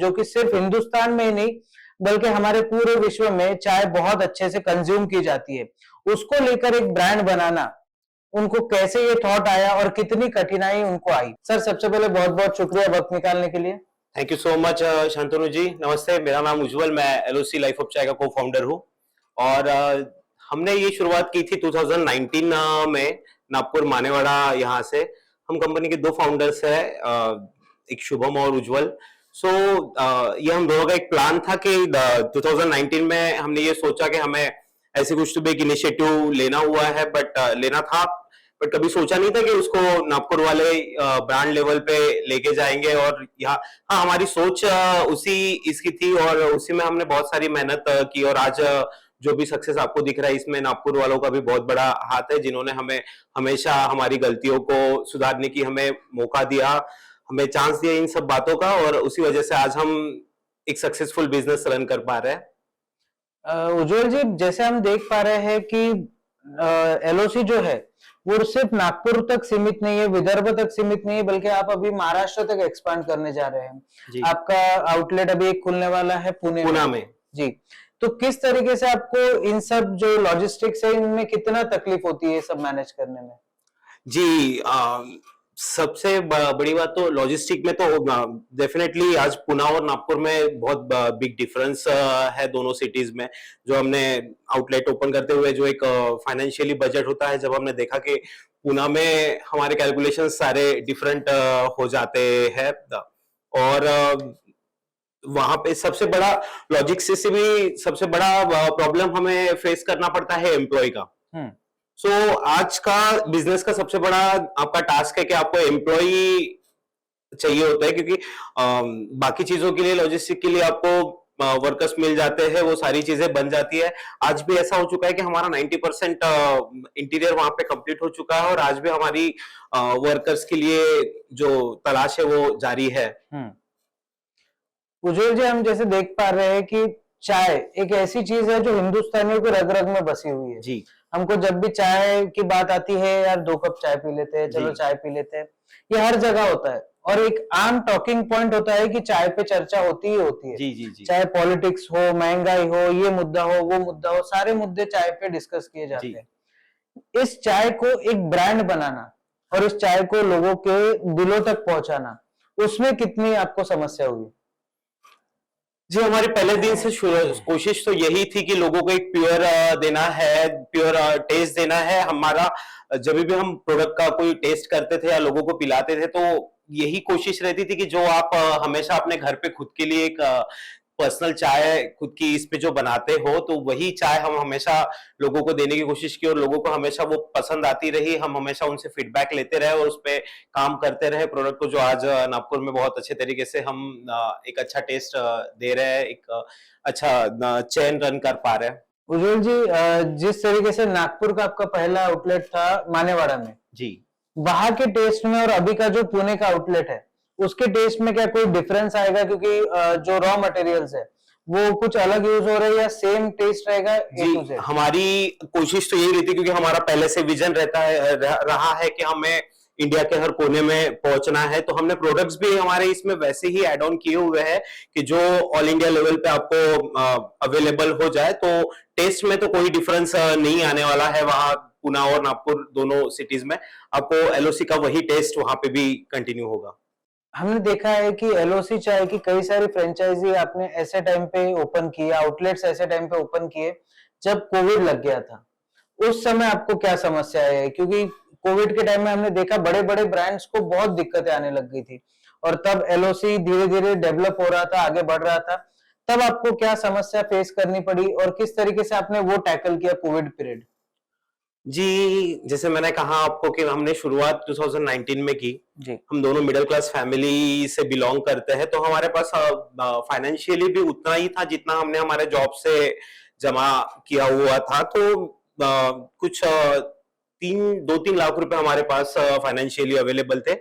जो कि सिर्फ हिंदुस्तान में ही नहीं बल्कि हमारे पूरे विश्व में चाय बहुत अच्छे से कंज्यूम की जाती है, उसको लेकर एक ब्रांड बनाना उनको कैसे ये थॉट आया और कितनी कठिनाई उनको आई? सर, सबसे पहले बहुत बहुत शुक्रिया वक्त निकालने के लिए। Thank you so much Shantanu ji. नमस्ते, मेरा नाम उज्जवल, मैं एलओसी लाइफ ऑफ चाय का को फाउंडर हूँ। और हमने ये शुरुआत की थी 2019 में नागपुर मानेवाड़ा। यहाँ से हम कंपनी के दो फाउंडर्स हैं, एक शुभम और उज्जवल। ये हम दोनों का एक प्लान था कि 2019 में हमने ये सोचा कि हमें ऐसे कुछ तो भी एक इनिशिएटिव लेना हुआ है, लेना था, बट कभी सोचा नहीं था कि उसको नागपुर वाले ब्रांड लेवल पे लेके जाएंगे। और यहाँ हाँ, हमारी सोच उसी इसकी थी और उसी में हमने बहुत सारी मेहनत की। और आज जो भी सक्सेस आपको दिख रहा है, इसमें नागपुर वालों का भी बहुत बड़ा हाथ है, जिन्होंने हमें हमेशा हमारी गलतियों को सुधारने की हमें मौका दिया, हमें चांस दिया इन सब बातों का, और उसी वजह से आज हम एक सक्सेसफुल बिजनेस रन कर पा रहे हैं। उज्जवल जी, जैसे हम देख पा रहे हैं कि एलओसी जो है वो सिर्फ नागपुर तक सीमित नहीं है, विदर्भ तक सीमित नहीं है, बल्कि आप अभी महाराष्ट्र तक एक्सपांड करने जा रहे हैं। आपका आउटलेट अभी एक खुलने वाला है पुणे में। जी, तो किस तरीके से आपको इन सब जो लॉजिस्टिक्स है इनमें कितना तकलीफ होती है सब मैनेज करने में? जी, सबसे बड़ी बात तो लॉजिस्टिक में तो डेफिनेटली आज पुणे और नागपुर में बहुत बिग डिफरेंस है दोनों सिटीज में। जो हमने आउटलेट ओपन करते हुए जो एक फाइनेंशियली बजट होता है, जब हमने देखा कि पुणे में हमारे कैलकुलेशन सारे डिफरेंट हो जाते हैं, और वहां पे सबसे बड़ा लॉजिक से भी सबसे बड़ा प्रॉब्लम हमें फेस करना पड़ता है एम्प्लॉय का। आज का बिजनेस का सबसे बड़ा आपका टास्क है कि आपको एम्प्लॉय चाहिए होता है, क्योंकि बाकी चीजों के लिए, लॉजिस्टिक के लिए आपको वर्कर्स मिल जाते हैं, वो सारी चीजें बन जाती है। आज भी ऐसा हो चुका है कि हमारा 90% इंटीरियर वहां पे कंप्लीट हो चुका है, और आज भी हमारी वर्कर्स के लिए जो तलाश है वो जारी है। उज्जवल जी, हम जैसे देख पा रहे हैं कि चाय एक ऐसी चीज है जो हिंदुस्तानियों के रग रग में बसी हुई है। जी, हमको जब भी चाय की बात आती है, यार 2 कप चाय पी लेते हैं, चलो चाय पी लेते हैं, ये हर जगह होता है। और एक आम टॉकिंग पॉइंट होता है कि चाय पे चर्चा होती ही होती है। जी, जी, जी। चाहे पॉलिटिक्स हो, महंगाई हो, ये मुद्दा हो, वो मुद्दा हो, सारे मुद्दे चाय पे डिस्कस किए जाते हैं। इस चाय को एक ब्रांड बनाना और इस चाय को लोगों के दिलों तक पहुंचाना, उसमें कितनी आपको समस्या हुई? जी, हमारे पहले दिन से कोशिश तो यही थी कि लोगों को एक प्योर देना है, प्योर टेस्ट देना है। हमारा जब भी हम प्रोडक्ट का कोई टेस्ट करते थे या लोगों को पिलाते थे, तो यही कोशिश रहती थी कि जो आप हमेशा अपने घर पे खुद के लिए एक पर्सनल चाय खुद की इस पे जो बनाते हो, तो वही चाय हम हमेशा लोगों को देने की कोशिश की, और लोगों को हमेशा वो पसंद आती रही। हम हमेशा उनसे फीडबैक लेते रहे और उस पे काम करते रहे प्रोडक्ट को, जो आज नागपुर में बहुत अच्छे तरीके से हम एक अच्छा टेस्ट दे रहे हैं, एक अच्छा चेन रन कर पा रहे हैं। उज्जवल जी, जिस तरीके से नागपुर का आपका पहला आउटलेट था मानेवाड़ा में, जी, वहां के टेस्ट में और अभी का जो पुणे का आउटलेट है उसके टेस्ट में क्या कोई डिफरेंस आएगा? क्योंकि जो रॉ मटेरियल्स है वो कुछ अलग यूज हो रहे हैं या सेम टेस्ट रहेगा? जी, हमारी कोशिश तो यही रहती है, क्योंकि हमारा पहले से विजन रहता है रहा है कि हमें इंडिया के हर कोने में पहुंचना है। तो हमने प्रोडक्ट्स भी हमारे इसमें वैसे ही ऐड ऑन किए हुए हैं कि जो ऑल इंडिया लेवल पे आपको अवेलेबल हो जाए। तो टेस्ट में तो कोई डिफरेंस नहीं आने वाला है। वहां पुणे और नागपुर दोनों सिटीज में आपको एलओसी का वही टेस्ट वहां पे भी कंटिन्यू होगा। हमने देखा है कि एलओसी चाय की कई सारी फ्रेंचाइजी आपने ऐसे टाइम पे ओपन किए, आउटलेट्स ऐसे टाइम पे ओपन किए जब कोविड लग गया था। उस समय आपको क्या समस्या है? क्योंकि कोविड के टाइम में हमने देखा बड़े बड़े ब्रांड्स को बहुत दिक्कतें आने लग गई थी, और तब एलओसी धीरे धीरे डेवलप हो रहा था, आगे बढ़ रहा था। तब आपको क्या समस्या फेस करनी पड़ी और किस तरीके से आपने वो टैकल किया कोविड पीरियड? जी, जैसे मैंने कहा आपको कि हमने शुरुआत 2019 में की। जी, हम दोनों मिडिल क्लास फैमिली से बिलोंग करते हैं, तो हमारे पास फाइनेंशियली भी उतना ही था जितना हमने हमारे जॉब से जमा किया हुआ था। तो कुछ 2-3 लाख रुपए हमारे पास फाइनेंशियली अवेलेबल थे,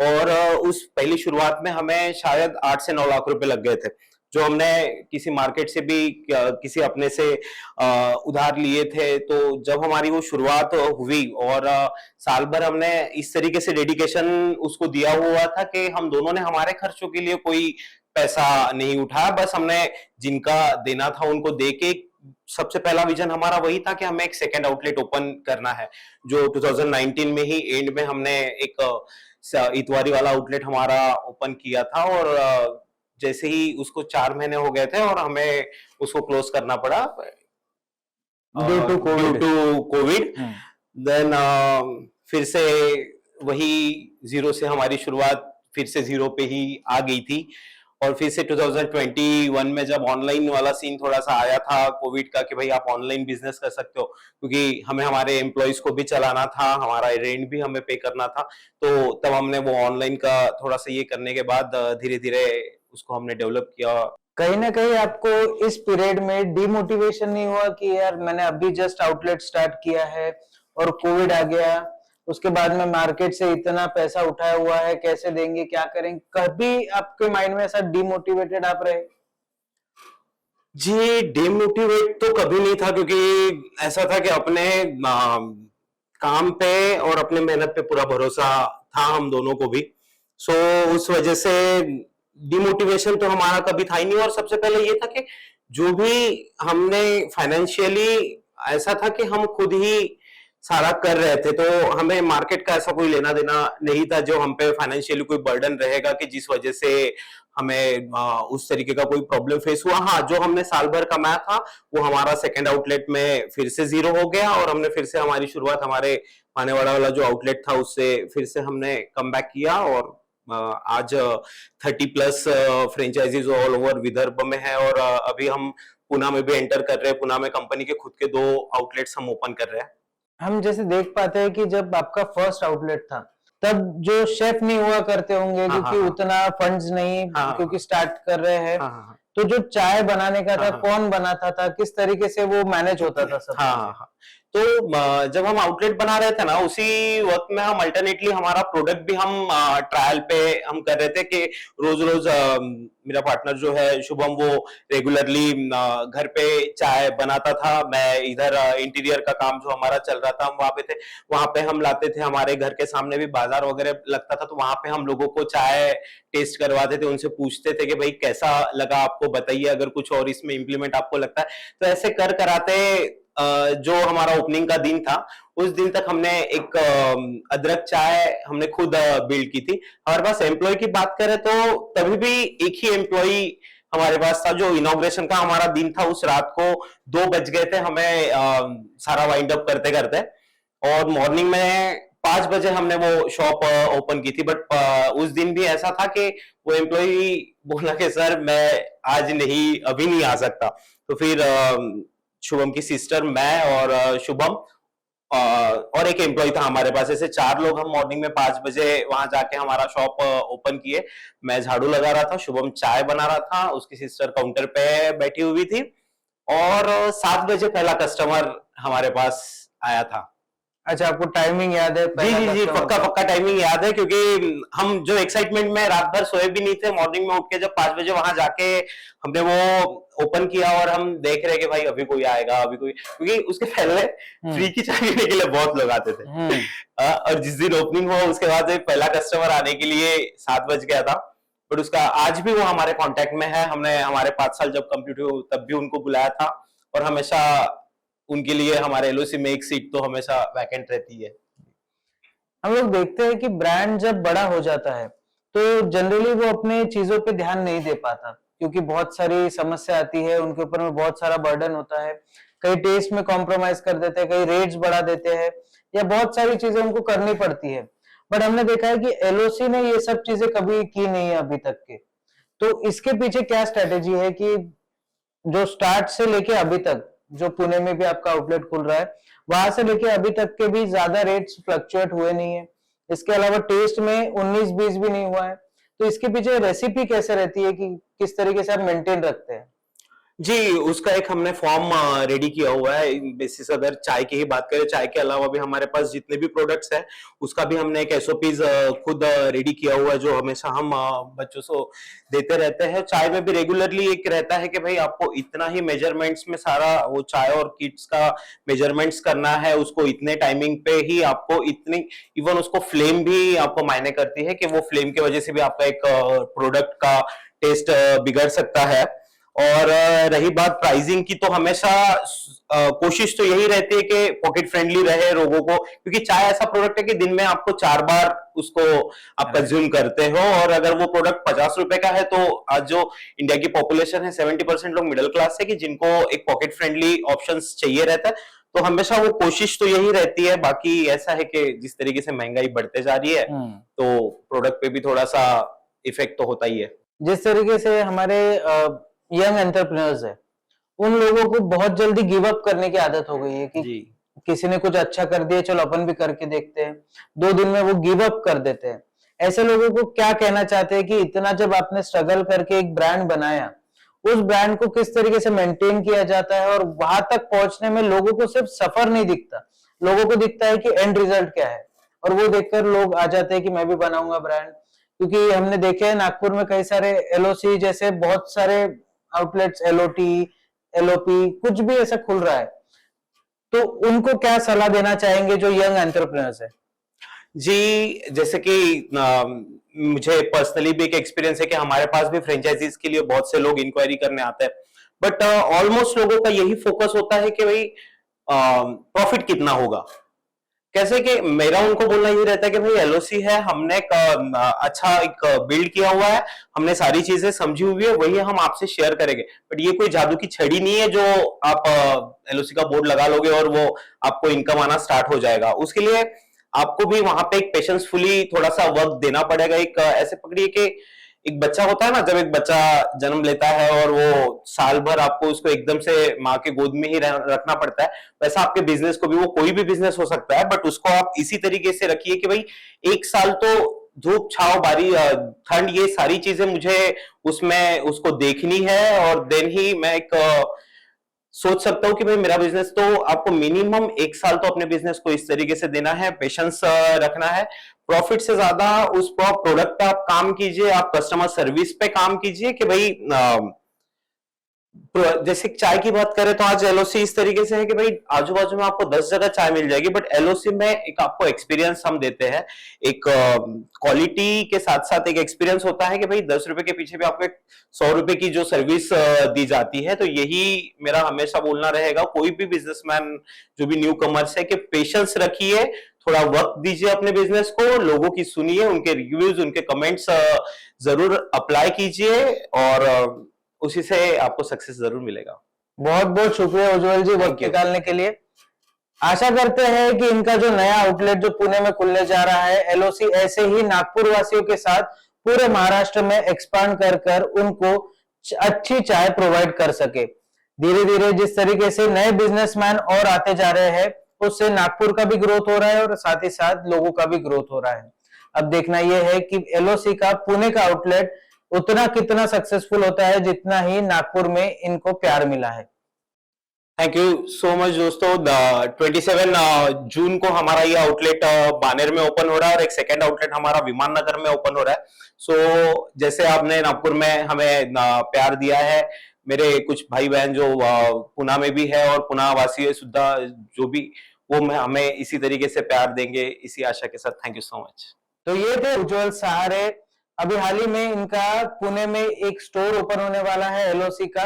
और उस पहली शुरुआत में हमें शायद 8 से 9 लाख रुपए लग गए थे, जो हमने किसी मार्केट से भी किसी अपने से उधार लिए थे। तो जब हमारी वो शुरुआत हुई, और साल भर हमने इस तरीके से डेडिकेशन उसको दिया हुआ था कि हम दोनों ने हमारे खर्चों के लिए कोई पैसा नहीं उठाया, बस हमने जिनका देना था उनको दे के सबसे पहला विजन हमारा वही था कि हमें एक सेकंड आउटलेट ओपन करना है, जो 2019 में ही एंड में हमने एक इतवारी वाला आउटलेट हमारा ओपन किया था। और जैसे ही उसको 4 महीने हो गए थे और हमें उसको क्लोज करना पड़ा due to Covid. Covid. Then फिर से वही जीरो से हमारी शुरुआत फिर से जीरो पे ही आ गई थी। और फिर से 2021 में जब ऑनलाइन वाला सीन थोड़ा सा आया था कोविड का कि भाई आप ऑनलाइन बिजनेस कर सकते हो, क्योंकि हमें हमारे एम्प्लॉयज को भी चलाना था, हमारा रेंट भी हमें पे करना था, तो तब हमने वो ऑनलाइन का थोड़ा सा ये करने के बाद धीरे धीरे उसको हमने डेवलप किया। कहीं ना कहीं आपको इस पीरियड में डिमोटिवेशन नहीं हुआ कि यार मैंने अभी जस्ट आउटलेट स्टार्ट किया है और कोविड आ गया, उसके बाद में मार्केट से इतना पैसा उठाया हुआ है, कैसे देंगे, क्या करेंगे? कभी आपके माइंड में ऐसा डिमोटिवेटेड आप रहे? जी, डिमोटिवेट तो कभी नहीं था, क्योंकि ऐसा था कि अपने काम पे और अपने मेहनत पे पूरा भरोसा था हम दोनों को भी। सो उस वजह से डिमोटिवेशन तो हमारा कभी था ही नहीं। और सबसे पहले ये था कि जो भी हमने फाइनेंशियली, ऐसा था कि हम खुद ही सारा कर रहे थे, तो हमें मार्केट का ऐसा कोई लेना देना नहीं था जो हम पे फाइनेंशियली कोई बर्डन रहेगा कि जिस वजह से हमें उस तरीके का कोई प्रॉब्लम फेस हुआ। हाँ, जो हमने साल भर कमाया था वो हमारा सेकंड आउटलेट में फिर से जीरो हो गया, और हमने फिर से हमारी शुरुआत हमारे मानेवाड़ा वाला जो आउटलेट था उससे फिर से हमने कम बैक किया। और आज 30+ फ्रेंचाइजीज ऑल ओवर विदर्भ में है, और अभी हम पुणे में भी एंटर कर रहे हैं। पुणे में कंपनी के खुद के 2 आउटलेट्स हम ओपन कर रहे हैं। हम जैसे देख पाते हैं कि जब आपका फर्स्ट आउटलेट था तब जो शेफ नहीं हुआ करते होंगे, हाँ, क्योंकि हाँ, उतना फंड्स नहीं, हाँ, क्योंकि स्टार्ट कर रहे हैं। हाँ, हाँ, तो जो चाय बनाने का था, हाँ, हाँ, कौन बनाता था, किस तरीके से वो मैनेज होता था सब हाँ, चीजें? हाँ। तो जब हम आउटलेट बना रहे थे ना, उसी वक्त में हम अल्टरनेटली हमारा प्रोडक्ट भी हम ट्रायल पे हम कर रहे थे कि रोज रोज मेरा पार्टनर जो है शुभम, वो रेगुलरली घर पे चाय बनाता था। मैं इधर इंटीरियर का काम जो हमारा चल रहा था हम वहां पे थे, वहां पे हम लाते थे। हमारे घर के सामने भी बाजार वगैरह लगता था, तो वहां पे हम लोगों को चाय टेस्ट करवाते थे, उनसे पूछते थे कि भाई कैसा लगा आपको, बताइए अगर कुछ और इसमें इम्प्लीमेंट आपको लगता है। तो ऐसे कर कराते जो हमारा ओपनिंग का दिन था उस दिन तक हमने एक अदरक चाय हमने खुद बिल्ड की थी। हमारे पास एम्प्लॉय की बात करें तो तभी भी एक ही एम्प्लॉय हमारे पास था। जो इनॉग्रेशन का हमारा दिन था उस रात को 2 बज गए थे हमें सारा वाइंड अप करते करते, और मॉर्निंग में 5 बजे हमने वो शॉप ओपन की थी। बट उस दिन भी ऐसा था कि वो एम्प्लॉय बोला कि सर मैं आज नहीं, अभी नहीं आ सकता। तो फिर शुभम की सिस्टर, मैं और शुभम और एक एम्प्लॉय था हमारे पास, ऐसे 4 लोग हम मॉर्निंग में 5 बजे वहां जाके हमारा शॉप ओपन किए। मैं झाड़ू लगा रहा था, शुभम चाय बना रहा था, उसकी सिस्टर काउंटर पे बैठी हुई थी, और 7 बजे पहला कस्टमर हमारे पास आया था। अच्छा, आपको टाइमिंग याद है? जी पहला जी जी, customer पक्का का? पक्का टाइमिंग याद है, क्योंकि हम जो एक्साइटमेंट में रात भर सोए भी नहीं थे, मॉर्निंग में उठ के जब 5 बजे वहां जाके हमने वो ओपन किया, और हम देख रहे कि भाई अभी कोई आएगा, अभी कोई, क्योंकि उसके पहले फ्री की चाय पीने के लिए बहुत लोग आते थे। और जिस दिन ओपनिंग हुआ उसके बाद पहला कस्टमर आने के लिए 7 बज गया था। बट उसका आज भी वो हमारे कांटेक्ट में है। हमने हमारे 5 साल जब कंप्लीट हुए तब भी उनको बुलाया था, और हमेशा उनके लिए हमारे एलओसी में एक सीट तो हमेशा वैकेंट रहती है। हम लोग देखते हैं कि ब्रांड जब बड़ा हो जाता है तो जनरली वो अपने चीजों पे ध्यान नहीं दे पाता, क्योंकि बहुत सारी समस्या आती है, उनके ऊपर में बहुत सारा बर्डन होता है। कई टेस्ट में कॉम्प्रोमाइज कर देते हैं, कई रेट्स बढ़ा देते हैं, या बहुत सारी चीजें उनको करनी पड़ती है। बट हमने देखा है कि एलओसी ने ये सब चीजें कभी की नहीं है अभी तक के। तो इसके पीछे क्या स्ट्रेटेजी है कि जो स्टार्ट से लेके अभी तक, जो पुणे में भी आपका आउटलेट खुल रहा है, वहां से लेके अभी तक के भी ज्यादा रेट्स फ्लक्चुएट हुए नहीं है, इसके अलावा टेस्ट में 19-20 भी नहीं हुआ है, तो इसके पीछे रेसिपी कैसे रहती है कि किस तरीके से आप मेंटेन रखते हैं? जी, उसका एक हमने फॉर्म रेडी किया हुआ है। बेसिस अगर चाय की ही बात करें, चाय के अलावा भी हमारे पास जितने भी प्रोडक्ट्स हैं, उसका भी हमने एक एसओपीज खुद रेडी किया हुआ है, जो हमेशा हम बच्चों को देते रहते हैं। चाय में भी रेगुलरली एक रहता है कि भाई आपको इतना ही मेजरमेंट्स में सारा वो चाय और किट्स का मेजरमेंट्स करना है, उसको इतने टाइमिंग पे ही आपको इतनी, इवन उसको फ्लेम भी आपको मायने करती है कि वो फ्लेम की वजह से भी आपका एक प्रोडक्ट का टेस्ट बिगड़ सकता है। और रही बात प्राइसिंग की, तो हमेशा कोशिश तो यही रहती है कि पॉकेट फ्रेंडली रहे लोगों को, क्योंकि चाय ऐसा प्रोडक्ट है कि दिन में आपको 4 बार उसको आप कंज्यूम करते हो। और अगर वो प्रोडक्ट 50 रुपए का है, तो आज जो इंडिया की पॉपुलेशन है 70% लोग मिडिल क्लास है, कि जिनको एक पॉकेट फ्रेंडली ऑप्शन चाहिए रहता है। तो हमेशा वो कोशिश तो यही रहती है। बाकी ऐसा है कि जिस तरीके से महंगाई बढ़ते जा रही है, तो प्रोडक्ट पे भी थोड़ा सा इफेक्ट तो होता ही है। जिस तरीके से हमारे यंग एंटरप्रेन्योर्स है, उन लोगों को बहुत जल्दी गिव अप करने की आदत हो गई है कि जी। किसी ने कुछ अच्छा कर दिया, चलो अपन भी करके देखते हैं। 2 दिन में वो गिव अप कर देते हैं। ऐसे लोगों को क्या कहना चाहते हैं कि इतना जब आपने स्ट्रगल करके एक ब्रांड बनाया, उस ब्रांड को किस तरीके से मेंटेन किया जाता है, और वहां तक पहुंचने में लोगों को सिर्फ सफर नहीं दिखता, लोगों को दिखता है कि एंड रिजल्ट क्या है, और वो देखकर लोग आ जाते हैं कि मैं भी बनाऊंगा ब्रांड। क्योंकि हमने देखे हैं नागपुर में कई सारे एलओसी जैसे बहुत सारे आउटलेट्स, एलओटी, एलओपी, कुछ भी ऐसा खुल रहा है। तो उनको क्या सलाह देना चाहेंगे जो यंग एंटरप्रेन्योर्स है? जी, जैसे कि मुझे पर्सनली भी एक एक्सपीरियंस है कि हमारे पास भी फ्रेंचाइजीज के लिए बहुत से लोग इंक्वायरी करने आते हैं। बट ऑलमोस्ट लोगों का यही फोकस होता है कि भाई प्रॉफिट कितना होगा। कैसे कि मेरा उनको बोलना ये रहता है कि भाई एलओसी है, हमने एक अच्छा एक बिल्ड किया हुआ है, हमने सारी चीजें समझी हुई है, वही हम आपसे शेयर करेंगे। बट ये कोई जादू की छड़ी नहीं है जो आप एलओसी का बोर्ड लगा लोगे और वो आपको इनकम आना स्टार्ट हो जाएगा। उसके लिए आपको भी वहां पे एक पेशेंसफुली थोड़ा सा वक्त देना पड़ेगा। एक ऐसे पकड़िए कि एक बच्चा होता है ना, जब एक बच्चा जन्म लेता है और वो साल भर आपको उसको एकदम से माँ के गोद में ही रखना पड़ता है, वैसा आपके बिजनेस को भी, वो कोई भी बिजनेस हो सकता है, बट उसको आप इसी तरीके से रखिए कि भाई 1 साल तो धूप छाव बारी ठंड ये सारी चीजें मुझे उसमें उसको देखनी है, और देन ही मैं एक सोच सकता हूं कि भाई मेरा बिजनेस, तो आपको मिनिमम 1 साल तो अपने बिजनेस को इस तरीके से देना है, पेशेंस रखना है। प्रॉफिट से ज्यादा उस प्रोडक्ट पे आप काम कीजिए, आप कस्टमर सर्विस पे काम कीजिए कि भाई जैसे चाय की बात करें तो आज एलओसी इस तरीके से है कि भाई आजू बाजू में आपको 10 जगह चाय मिल जाएगी, बट एलओसी में एक आपको एक्सपीरियंस हम देते हैं। एक क्वालिटी के साथ साथ एक एक्सपीरियंस होता है कि भाई 10 रुपए के पीछे भी आपको एक 100 रुपए की जो सर्विस दी जाती है। तो यही मेरा हमेशा बोलना रहेगा कोई भी बिजनेसमैन जो भी न्यू कमर्स है, कि पेशेंस रखिए, थोड़ा वक्त दीजिए अपने बिजनेस को, लोगों की सुनिए, उनके रिव्यूज, उनके कमेंट्स जरूर अप्लाई कीजिए, और उसी से आपको सक्सेस जरूर मिलेगा। बहुत बहुत शुक्रिया उज्जवल जी वक्त निकालने के लिए। आशा करते हैं कि इनका जो नया आउटलेट जो पुणे में खुलने जा रहा है, एलओसी ऐसे ही नागपुर वासियों के साथ पूरे महाराष्ट्र में एक्सपांड कर कर उनको अच्छी चाय प्रोवाइड कर सके। धीरे धीरे जिस तरीके से नए बिजनेसमैन और आते जा रहे हैं, उससे नागपुर का भी ग्रोथ हो रहा है और साथ ही साथ लोगों का भी ग्रोथ हो रहा है। अब देखना यह है कि एलओसी का पुणे का आउटलेट उतना कितना सक्सेसफुल होता है जितना ही नागपुर में इनको प्यार मिला है। थैंक यू सो मच दोस्तों। 27 जून को हमारा ये आउटलेट बानेर में ओपन हो रहा है, और एक सेकेंड आउटलेट हमारा विमान नगर में ओपन हो रहा है। सो जैसे आपने नागपुर में हमें प्यार दिया है, मेरे कुछ भाई बहन जो पुणे में भी है और पुणे वासी सुद्धा जो भी, वो हमें इसी तरीके से प्यार देंगे, इसी आशा के साथ। Thank you so much. तो ये थे उज्जवल सहारे। अभी हाल ही में इनका पुणे में एक स्टोर ओपन होने वाला है एलओसी का।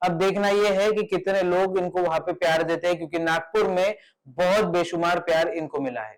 अब देखना यह है कि कितने लोग इनको वहां पे प्यार देते हैं, क्योंकि नागपुर में बहुत बेशुमार प्यार इनको मिला है।